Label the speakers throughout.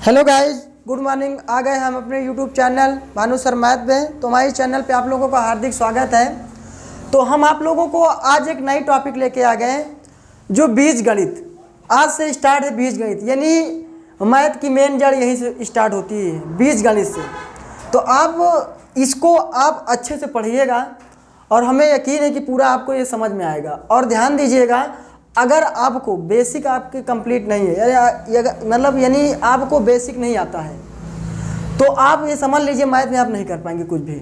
Speaker 1: Hello guys, good morning. आ गए हम अपने YouTube channel Bhanu sir math में। तो हमारे चैनल पे आप लोगों का हार्दिक स्वागत है। तो हम आप लोगों को आज एक नई टॉपिक लेके आ गए हैं, जो बीज गणित। आज से स्टार्ट है बीज गणित, यानी मैथ की मेन जड़ यहीं से स्टार्ट होती है, बीज गणित से। तो आप इसको आप अच्छे से पढ़िएगा और हमें यकीन है कि पूरा आपको ये समझ में आएगा। और ध्यान दीजिएगा, अगर आपको बेसिक आपके कंप्लीट नहीं है मतलब यानी आपको बेसिक नहीं आता है, तो आप ये समझ लीजिए मैथ में आप नहीं कर पाएंगे कुछ भी।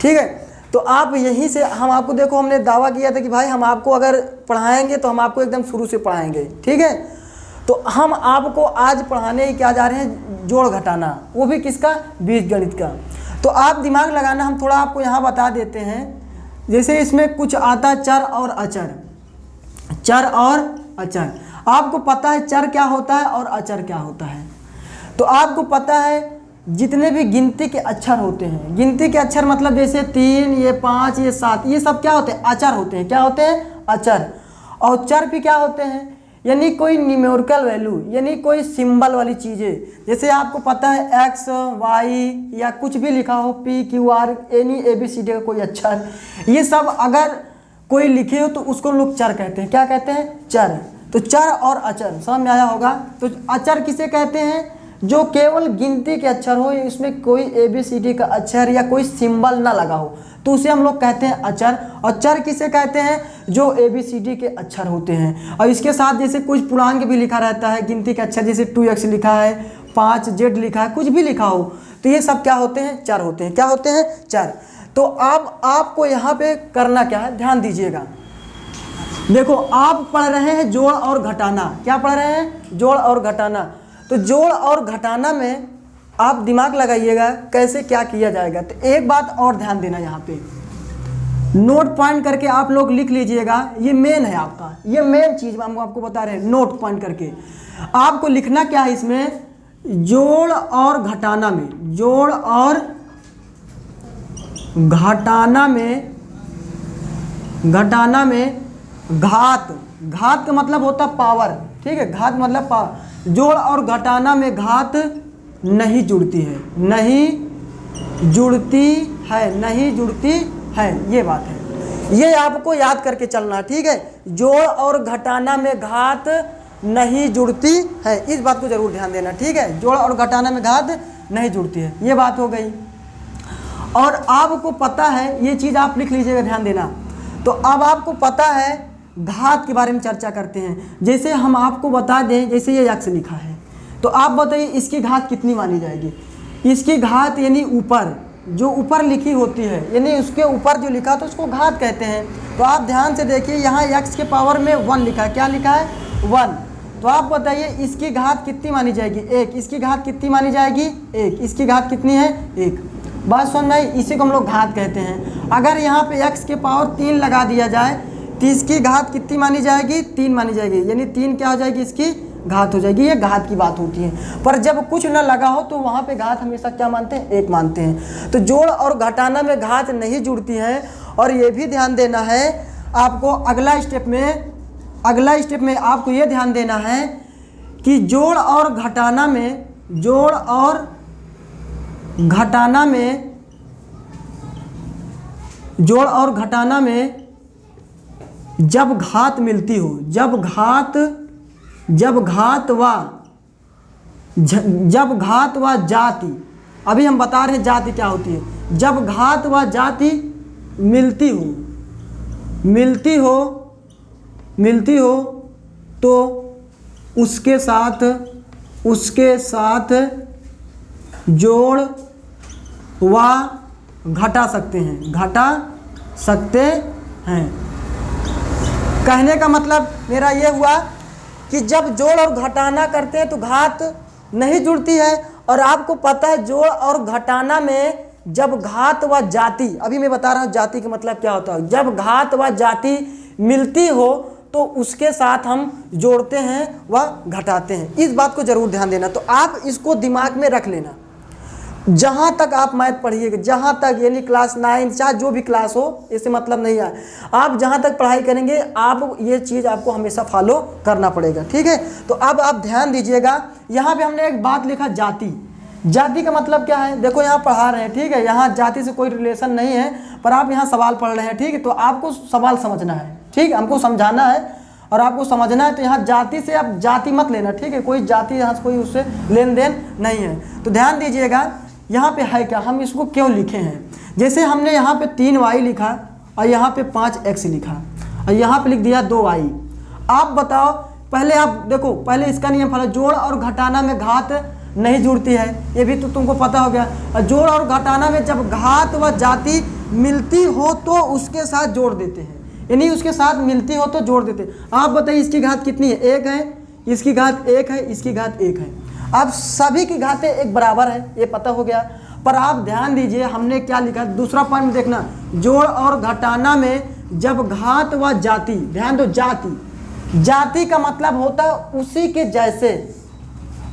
Speaker 1: ठीक है, तो आप यहीं से हम आपको, देखो हमने दावा किया था कि भाई हम आपको अगर पढ़ाएंगे तो हम आपको एकदम शुरू से पढ़ाएंगे। ठीक है, तो हम आपको आज पढ़ाने ही क्या जा रहे हैं, जोड़ घटाना, वो भी किसका, बीज गणित का। तो आप दिमाग लगाना, हम थोड़ा आपको यहाँ बता देते हैं। जैसे इसमें कुछ आता चर और अचर, चर और अचर। आपको पता है चर क्या होता है और अचर क्या होता है। तो आपको पता है जितने भी गिनती के अक्षर होते हैं, गिनती के अक्षर मतलब जैसे 3, ये 5, ये 7, ये सब क्या होते हैं, अचर होते हैं। क्या होते हैं, अचर। और चर भी क्या होते हैं, यानी कोई न्यूमेरिकल वैल्यू, यानी कोई सिंबल वाली चीज़ें। जैसे आपको पता है एक्स, वाई या कुछ भी लिखा हो, P, Q, R, any ABCD का कोई अक्षर, ये सब अगर कोई लिखे हो तो उसको लोग चर कहते हैं। क्या कहते हैं, चर। तो चर और अचर समझ में आया होगा। तो अचर किसे कहते हैं, जो केवल गिनती के अक्षर हो, इसमें कोई ABCD का अक्षर या कोई सिंबल ना लगा हो, तो उसे हम लोग कहते हैं अचर। और चर किसे कहते हैं, जो ABCD के अक्षर होते हैं और इसके साथ जैसे कुछ पूर्णांक भी लिखा रहता है, गिनती के अक्षर, जैसे 2x लिखा है, 5z लिखा है, कुछ भी लिखा हो, तो ये सब क्या होते हैं, चर होते हैं। क्या होते हैं, चर। तो अब आपको यहाँ पे करना क्या है, ध्यान दीजिएगा। देखो आप पढ़ रहे हैं जोड़ और घटाना। क्या पढ़ रहे हैं, जोड़ और घटाना। तो जोड़ और घटाना में आप दिमाग लगाइएगा कैसे क्या किया जाएगा। तो एक बात और ध्यान देना, यहाँ पे नोट पॉइंट करके आप लोग लिख लीजिएगा। ये मेन है आपका, ये मेन चीज हम आपको बता रहे हैं। नोट पॉइंट करके आपको लिखना क्या है इसमें, जोड़ और घटाना में, जोड़ और घटाना में, घटाना में घात, घात का मतलब होता है पावर। ठीक है, घात मतलब पावर। जोड़ और घटाना में घात नहीं जुड़ती है, नहीं जुड़ती है, नहीं जुड़ती है, ये बात है। ये आपको याद करके चलना। ठीक है, जोड़ और घटाना में घात नहीं जुड़ती है, इस बात को जरूर ध्यान देना। ठीक है, जोड़ और घटाना में घात नहीं जुड़ती है, ये बात हो गई। और आपको पता है, ये चीज़ आप लिख लीजिएगा, ध्यान देना। तो अब आपको पता है घात के बारे में चर्चा करते हैं। जैसे हम आपको बता दें, जैसे ये x लिखा है, तो आप बताइए इसकी घात कितनी मानी जाएगी। इसकी घात यानी ऊपर, जो ऊपर लिखी होती है, यानी उसके ऊपर जो लिखा तो उसको घात कहते हैं। तो आप ध्यान से देखिए, यहाँ x के पावर में 1 लिखा है। क्या लिखा है, 1। तो आप बताइए इसकी घात कितनी मानी जाएगी, 1। इसकी घात कितनी मानी जाएगी, 1। इसकी घात कितनी है, 1। बात सुन रहे, इसी को हम लोग घात कहते हैं। अगर यहाँ पे x के पावर 3 लगा दिया जाए तो इसकी घात कितनी मानी जाएगी, 3 मानी जाएगी, यानी 3 क्या हो जाएगी, इसकी घात हो जाएगी। ये घात की बात होती है। पर जब कुछ न लगा हो तो वहाँ पे घात हमेशा क्या मानते हैं, 1 मानते हैं। तो जोड़ और घटाना में घात नहीं जुड़ती है। और ये भी ध्यान देना है आपको, अगला स्टेप में आपको ये ध्यान देना है कि जोड़ और घटाना में, जोड़ और घटाना में, जोड़ और घटाना में जब घात मिलती हो, जब घात व जाति, अभी हम बता रहे हैं जाति क्या होती है। जब घात व जाति मिलती हो तो उसके साथ जोड़ व घटा सकते हैं। कहने का मतलब मेरा ये हुआ कि जब जोड़ और घटाना करते हैं तो घात नहीं जुड़ती है। और आपको पता है जोड़ और घटाना में जब घात व जाति, अभी मैं बता रहा हूँ जाति का मतलब क्या होता है, जब घात व जाति मिलती हो तो उसके साथ हम जोड़ते हैं व घटाते हैं। इस बात को जरूर ध्यान देना। तो आप इसको दिमाग में रख लेना। जहाँ तक आप मैथ पढ़िएगा, जहाँ तक यानी क्लास 9 चाहे जो भी क्लास हो, इससे मतलब नहीं है, आप जहाँ तक पढ़ाई करेंगे आप ये चीज़ आपको हमेशा फॉलो करना पड़ेगा, ठीक है। तो अब आप ध्यान दीजिएगा, यहाँ पे हमने एक बात लिखा जाति। जाति का मतलब क्या है, देखो यहाँ पढ़ा रहे हैं, ठीक है, यहाँ जाति से कोई रिलेशन नहीं है, पर आप यहाँ सवाल पढ़ रहे हैं, ठीक है, तो आपको सवाल समझना है, ठीक है, हमको समझाना है और आपको समझना है। तो यहाँ जाति से आप जाति मत लेना, ठीक है, कोई जाति यहाँ से कोई उससे लेन देन नहीं है। तो ध्यान दीजिएगा, यहाँ पे है क्या, हम इसको क्यों लिखे हैं। जैसे हमने यहाँ पे 3y लिखा और यहाँ पे 5x लिखा और यहाँ पे लिख दिया 2y। आप बताओ, पहले आप देखो, पहले इसका नियम फॉलो, जोड़ और घटाना में घात नहीं जुड़ती है, ये भी तो तुमको पता हो गया। और जोड़ और घटाना में जब घात व जाति मिलती हो तो उसके साथ जोड़ देते हैं, यानी उसके साथ मिलती हो तो जोड़ देते हैं। आप बताइए इसकी घात कितनी है, 1 है, इसकी घात 1 है, इसकी घात 1 है। अब सभी की घातें एक बराबर है, ये पता हो गया। पर आप ध्यान दीजिए हमने क्या लिखा, दूसरा पॉइंट देखना, जोड़ और घटाना में जब घात व जाति, ध्यान दो, जाति, जाति का मतलब होता है उसी के जैसे,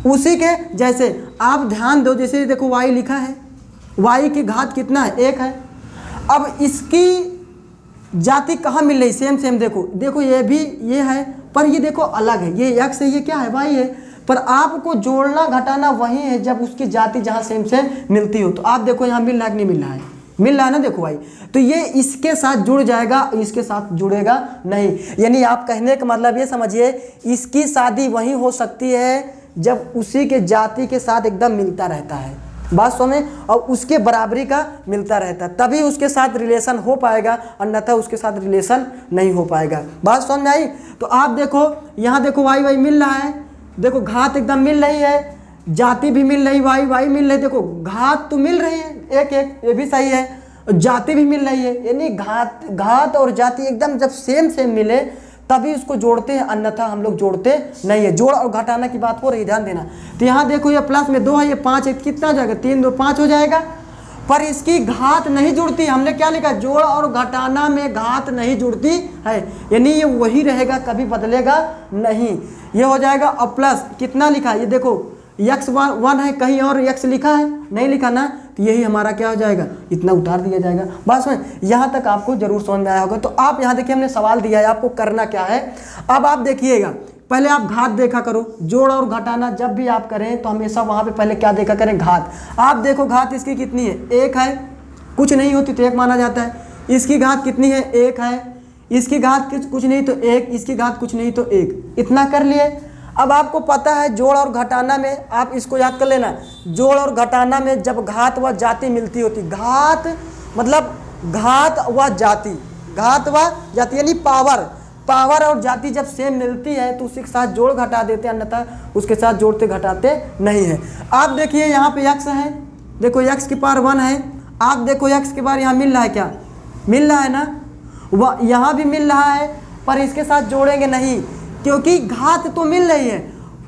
Speaker 1: उसी के जैसे। आप ध्यान दो, जैसे देखो y लिखा है, y की घात कितना है, 1 है। अब इसकी जाति कहाँ मिल रही, सेम सेम, देखो देखो ये भी ये है, पर ये देखो अलग है, ये x है, ये क्या है, y है। पर आपको जोड़ना घटाना वही है जब उसकी जाति जहाँ सेम से मिलती हो। तो आप देखो यहाँ मिल रहा है कि नहीं मिल रहा है, मिल रहा है ना, देखो भाई, तो ये इसके साथ जुड़ जाएगा, इसके साथ जुड़ेगा नहीं। यानी आप कहने का मतलब ये समझिए, इसकी शादी वही हो सकती है जब उसी के जाति के साथ एकदम मिलता रहता है, बात समझ, और उसके बराबरी का मिलता रहता है, तभी उसके साथ रिलेशन हो पाएगा, अन्यथा उसके साथ रिलेशन नहीं हो पाएगा। बात समझ में आई। तो आप देखो यहाँ देखो y मिल रहा है, देखो घात एकदम मिल रही है, जाति भी मिल रही, y मिल रही, देखो घात तो मिल रही है 1 1, ये भी सही है, जाति भी मिल रही है, यानी घात और जाति एकदम जब सेम सेम मिले तभी उसको जोड़ते हैं, अन्यथा हम लोग जोड़ते नहीं है। जोड़ और घटाना की बात हो रही है, ध्यान देना। तो यहाँ देखो ये प्लस में 2 है, ये 5 है, कितना हो जाएगा, 3 2 5 हो जाएगा। पर इसकी घात नहीं जुड़ती, हमने क्या लिखा, जोड़ और घटाना में घात नहीं जुड़ती है, यानी ये वही रहेगा, कभी बदलेगा नहीं, ये हो जाएगा। और प्लस कितना लिखा है, ये देखो x 1 है, कहीं और x लिखा है, नहीं लिखा ना, तो यही हमारा क्या हो जाएगा, इतना उतार दिया जाएगा। बस में यहाँ तक आपको जरूर समझ में आया होगा। तो आप यहाँ देखिए, हमने सवाल दिया है, आपको करना क्या है। अब आप देखिएगा, पहले आप घात देखा करो, जोड़ और घटाना जब भी आप करें तो हमेशा वहाँ पे पहले क्या देखा करें, घात। आप देखो घात इसकी कितनी है, 1 है, कुछ नहीं होती तो 1 माना जाता है। इसकी घात कितनी है, 1 है, इसकी घात कुछ नहीं तो 1, इसकी घात कुछ नहीं तो 1, इतना कर लिए। अब आपको पता है जोड़ और घटाना में, आप इसको याद कर लेना, जोड़ और घटाना में जब घात व जाति मिलती होती, घात मतलब घात व जाति, घात व जाति यानी पावर और जाति जब सेम मिलती है तो उसी के साथ जोड़ घटा देते हैं, अन्यथा उसके साथ जोड़ते घटाते नहीं है। आप देखिए यहाँ पे x है, देखो x की पावर 1 है, आप देखो x के बार यहाँ मिल रहा है, क्या मिल रहा है ना, वह यहाँ भी मिल रहा है, पर इसके साथ जोड़ेंगे नहीं क्योंकि घात तो मिल रही है,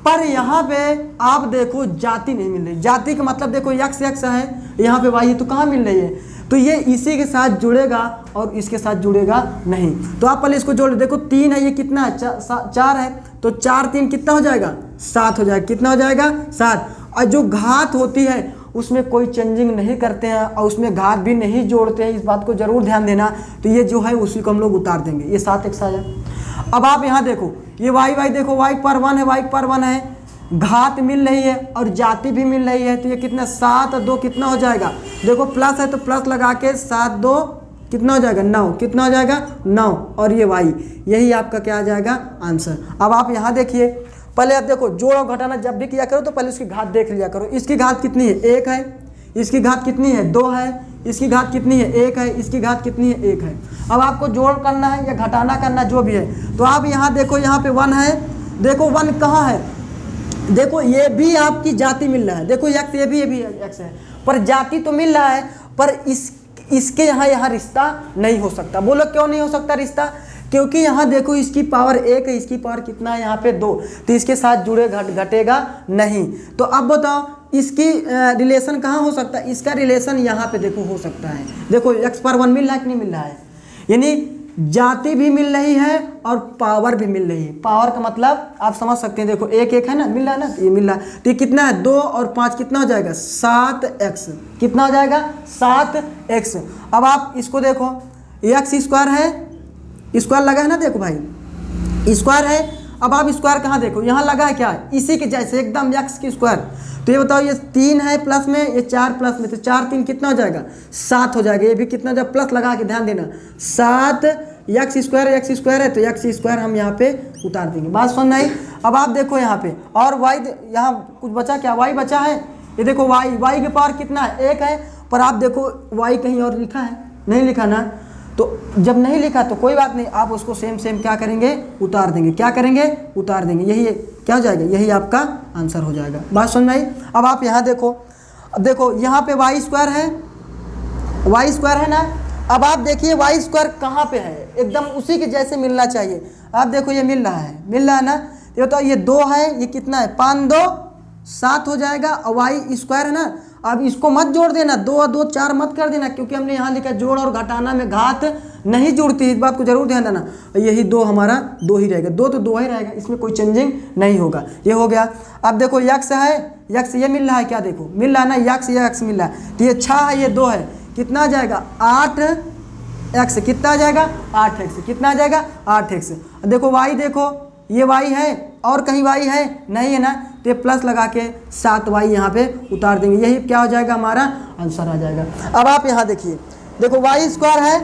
Speaker 1: पर यहाँ पे आप देखो जाति नहीं मिल रही। जाति का मतलब देखो x है, यहाँ पे y तो कहाँ मिल रही है, तो ये इसी के साथ जुड़ेगा और इसके साथ जुड़ेगा नहीं। तो आप पहले इसको जोड़, देखो 3 है, ये कितना है, 4 है, तो 4 3 कितना हो जाएगा, 7 हो जाएगा, कितना हो जाएगा, 7। और जो घात होती है उसमें कोई चेंजिंग नहीं करते हैं और उसमें घात भी नहीं जोड़ते हैं, इस बात को जरूर ध्यान देना। तो ये जो है उसी को हम लोग उतार देंगे, ये 7x आया। अब आप यहाँ देखो, ये y देखो, y पर 1 है, y पर 1 है, घात मिल रही है और जाति भी मिल रही है, तो ये कितना, 7 और 2 कितना हो जाएगा, देखो प्लस है तो प्लस लगा के 7 2 कितना हो जाएगा, 9, कितना हो जाएगा, 9, और ये y, यही आपका क्या आ जाएगा, आंसर। अब आप यहाँ देखिए, पहले आप देखो जोड़ और घटाना जब भी किया करो तो पहले उसकी घात देख लिया करो। इसकी घात कितनी है, 1 है, इसकी घात कितनी है, 2 है, इसकी घात कितनी है, 1 है, इसकी घात कितनी है, 1 है। अब आपको जोड़ करना है या घटाना करना जो भी है, तो आप यहाँ देखो, यहाँ पे 1 है, देखो 1 कहाँ है, देखो ये भी आपकी जाति मिल रहा है, देखो x, ये भी x है, पर जाति तो मिल रहा है, पर इसके यहाँ रिश्ता नहीं हो सकता। बोलो क्यों नहीं हो सकता रिश्ता, क्योंकि यहाँ देखो इसकी पावर 1 है, इसकी पावर कितना है यहाँ पे 2, तो इसके साथ जुड़े घटेगा नहीं। तो अब बताओ इसकी रिलेशन कहाँ हो सकता है, इसका रिलेशन यहाँ पे देखो हो सकता है, देखो x पर 1 मिल रहा है कि नहीं मिल रहा है, यानी जाति भी मिल रही है और पावर भी मिल रही है। पावर का मतलब आप समझ सकते हैं, देखो एक एक है ना, मिल रहा है ना, तो ये मिल रहा है, तो ये कितना है 2 और 5 कितना हो जाएगा 7x, कितना हो जाएगा 7x। अब आप इसको देखो, एक्स स्क्वायर है, स्क्वायर लगा है ना, देखो भाई स्क्वायर है। अब आप स्क्वायर कहाँ देखो, यहाँ लगा है क्या, इसी के जैसे एकदम एक्स की स्क्वायर। तो ये बताओ, ये 3 है प्लस में, ये 4 प्लस में, तो 4 3 कितना हो जाएगा 7 हो जाएगा। ये भी कितना जब प्लस लगा के ध्यान देना, 7 एक्स स्क्वायर है, तो एक्स स्क्वायर हम यहाँ पे उतार देंगे। बात सुन नहीं। अब आप देखो यहाँ पे, और वाई यहाँ कुछ बचा क्या, वाई बचा है, ये देखो वाई के पावर कितना है 1 है, पर आप देखो वाई कहीं और लिखा है, नहीं लिखा ना, तो जब नहीं लिखा तो कोई बात नहीं, आप उसको सेम क्या करेंगे, उतार देंगे। क्या करेंगे, उतार देंगे। यही क्या हो जाएगा, यही आपका आंसर हो जाएगा। बात समझ में आई। अब आप यहाँ देखो, यहाँ पे वाई स्क्वायर है ना। अब आप देखिए वाई स्क्वायर कहाँ पे है, एकदम उसी के जैसे मिलना चाहिए। आप देखो ये मिल रहा है ना, ये तो ये 2 है, ये कितना है 5 2 7 हो जाएगा, और वाई स्क्वायर है ना। अब इसको मत जोड़ देना, 2 और 2 4 मत कर देना, क्योंकि हमने यहाँ लिखा जोड़ और घटाना में घात नहीं जुड़ती, इस बात को जरूर ध्यान देना। यही 2 हमारा 2 ही रहेगा, 2 तो 2 ही रहेगा, इसमें कोई चेंजिंग नहीं होगा। ये हो गया। अब देखो यक्स है, यक्स ये मिल रहा है, क्या देखो मिल रहा है ना, यक्स मिल रहा है, तो ये 6 है, ये 2 है, कितना आ जाएगा 8x, कितना आ जाएगा 8x, कितना आ जाएगा 8x। देखो वाई, देखो ये वाई है और कहीं वाई है नहीं है ना, तो ये प्लस लगा के 7y यहाँ पे उतार देंगे, यही क्या हो जाएगा हमारा आंसर आ जाएगा। अब आप यहाँ देखिए, देखो वाई स्क्वायर है,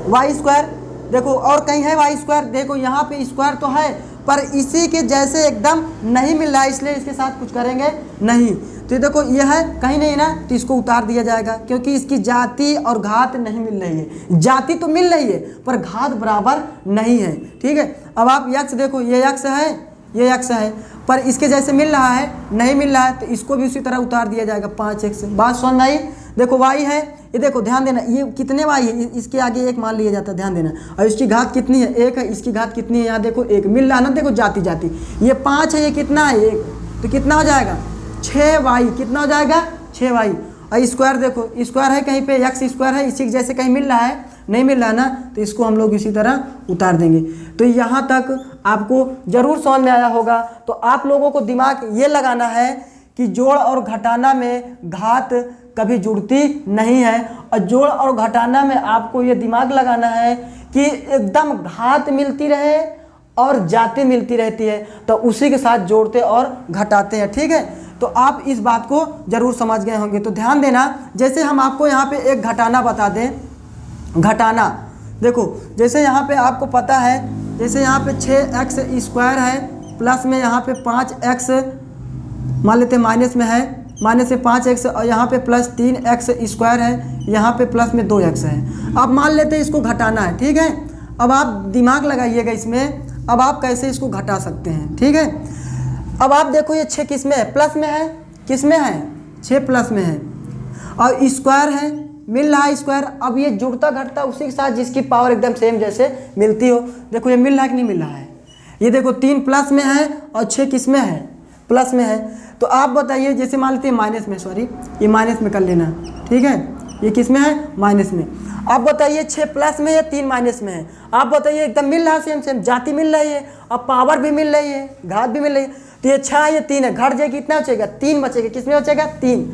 Speaker 1: वाई स्क्वायर देखो, और कहीं है वाई स्क्वायर, देखो यहाँ पे स्क्वायर तो है, पर इसी के जैसे एकदम नहीं मिल रहा है, इसलिए इसके साथ कुछ करेंगे नहीं। तो देखो ये है कहीं नहीं ना, तो इसको उतार दिया जाएगा, क्योंकि इसकी जाति और घात नहीं मिल रही है। जाति तो मिल रही है पर घात बराबर नहीं है, ठीक है। अब आप यक्स देखो, ये यक्स है, ये यक्स है, पर इसके जैसे मिल रहा है नहीं मिल रहा है, तो इसको भी उसी तरह उतार दिया जाएगा 5x। बात समझ आई। देखो वाई है, ये देखो ध्यान देना, ये कितने वाई है, इसके आगे 1 मान लिया जाता है, ध्यान देना। और इसकी घात कितनी है 1 है, इसकी घात कितनी है, यहाँ देखो 1 मिल रहा है ना, देखो जाति ये 5 है, ये कितना है 1, तो कितना हो जाएगा 6y, कितना हो जाएगा 6y। और स्क्वायर देखो, स्क्वायर है कहीं पे, एक्स स्क्वायर है, इसी के जैसे कहीं मिल रहा है नहीं मिल रहा है ना, तो इसको हम लोग इसी तरह उतार देंगे। तो यहाँ तक आपको जरूर समझ में आया होगा। तो आप लोगों को दिमाग ये लगाना है कि जोड़ और घटाना में घात कभी जुड़ती नहीं है, और जोड़ और घटाना में आपको ये दिमाग लगाना है कि एकदम घात मिलती रहे और जाति मिलती रहती है, तो उसी के साथ जोड़ते और घटाते हैं, ठीक है। तो आप इस बात को जरूर समझ गए होंगे। तो ध्यान देना, जैसे हम आपको यहाँ पे एक घटाना बता दें, घटाना देखो, जैसे यहाँ पे आपको पता है, जैसे यहाँ पे 6x स्क्वायर है, प्लस में यहाँ पे 5x मान लेते हैं, माइनस में है, माइनस में 5x, और यहाँ पे प्लस 3x स्क्वायर है, यहाँ पे प्लस में 2x है। अब मान लेते हैं इसको घटाना है, ठीक है। अब आप दिमाग लगाइएगा इसमें, अब आप कैसे इसको घटा सकते हैं, ठीक है। अब आप देखो ये 6 किस में है, प्लस में है, किस में है 6 प्लस में है, और स्क्वायर है, मिल रहा है स्क्वायर। अब ये जुड़ता घटता उसी के साथ जिसकी पावर एकदम सेम जैसे मिलती हो। देखो ये मिल रहा है कि नहीं मिल रहा है, ये देखो 3 प्लस में है और 6 किस में है, प्लस में है। तो आप बताइए, जैसे मान लेते हैं माइनस में, सॉरी ये माइनस में कर लेना, ठीक है, ये किस में है माइनस में। आप बताइए 6 प्लस में या 3 माइनस में है, आप बताइए, एकदम मिल रहा है सेम, जाति मिल रही है और पावर भी मिल रही है, घात भी मिल रही है। तो ये 6 ये 3 है, घट जाएगी, कितना बचेगा 3 बचेगा, किस में बचेगा 3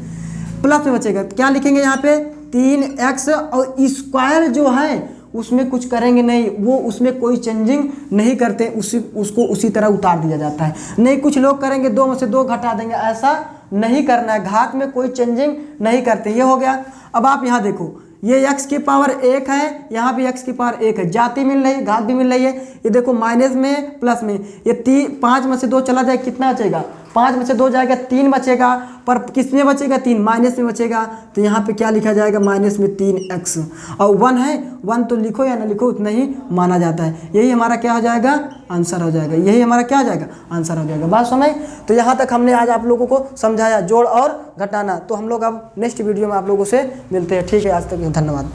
Speaker 1: प्लस में बचेगा। तो क्या लिखेंगे यहाँ पे 3x, और स्क्वायर जो है उसमें कुछ करेंगे नहीं, वो उसमें कोई चेंजिंग नहीं करते, उसको उसी तरह उतार दिया जाता है। नहीं कुछ लोग करेंगे 2 में से 2 घटा देंगे, ऐसा नहीं करना है, घात में कोई चेंजिंग नहीं करते। ये हो गया। अब आप यहाँ देखो, ये x की पावर 1 है, यहाँ भी x की पावर 1 है, जाति मिल रही है, घात भी मिल रही है। ये देखो माइनस में प्लस में, ये 5 में से 2 चला जाए, कितना बचेगा 5 में से 2 जाएगा 3 बचेगा, पर किस में बचेगा 3 माइनस में बचेगा। तो यहाँ पे क्या लिखा जाएगा माइनस में 3x, और 1 है, 1 तो लिखो या ना लिखो उतना ही माना जाता है। यही हमारा क्या हो जाएगा आंसर हो जाएगा, यही हमारा क्या हो जाएगा आंसर हो जाएगा। बात समझ। तो यहाँ तक हमने आज आप लोगों को समझाया जोड़ और घटाना। तो हम लोग अब नेक्स्ट वीडियो में आप लोगों से मिलते हैं, ठीक है। आज तक धन्यवाद।